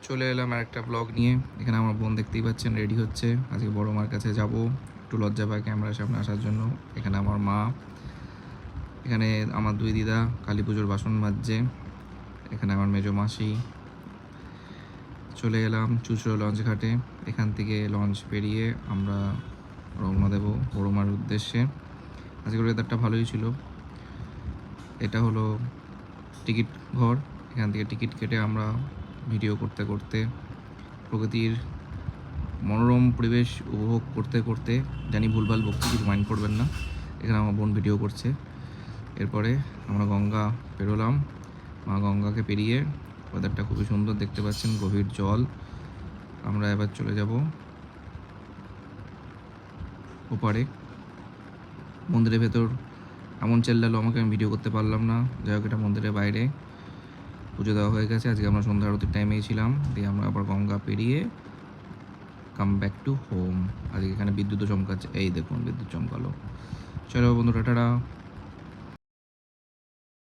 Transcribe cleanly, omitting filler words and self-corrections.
চলে এলাম আর একটা ব্লগ নিয়ে। এখানে আমার বোন দেখতেই পাচ্ছেন রেডি হচ্ছে। আজকে বড় মার কাছে যাব, একটু লজ্জা পায় ক্যামেরার সামনে আসার জন্য। এখানে আমার মা, এখানে আমার দুই দিদা কালী পুজোর বাসন মাজছে, এখানে আমার মেজো মাসি। চলে এলাম চুচড়ো লঞ্চ ঘাটে। এখান থেকে লঞ্চ পেরিয়ে আমরা রওনা দেব বড় মার উদ্দেশ্যে। আজকের ওয়েদারটা ভালোই ছিল। এটা হলো টিকিট ঘর। এখান থেকে টিকিট কেটে আমরা ভিডিও করতে করতে প্রকৃতির মনোরম পরিবেশ উপভোগ করতে করতে, জানি ভুলভাল বকছি, কিছু মাইন্ড করবেন না, এখানে আমার বোন ভিডিও করছে। এরপরে আমরা গঙ্গা পেরোলাম। মা গঙ্গাকে পেরিয়ে, ওয়েদারটা খুবই সুন্দর দেখতে পাচ্ছেন, গভীর জল। আমরা এবার চলে যাব ওপারে। মন্দিরের ভেতর এমন চেল্লালো আমাকে, আমি ভিডিও করতে পারলাম না। যাই হোক, এটা মন্দিরের বাইরে। পুজো দেওয়া হয়ে গেছে। আজকে আমরা সন্ধ্যা আরতির টাইমেই ছিলাম। দিয়ে আমরা আবার গঙ্গা পেরিয়ে কাম ব্যাক টু হোম। আজকে এখানে বিদ্যুৎও চমকাচ্ছে, এই দেখুন বিদ্যুৎ চমকালো। চলো বন্ধুরা, টাটা।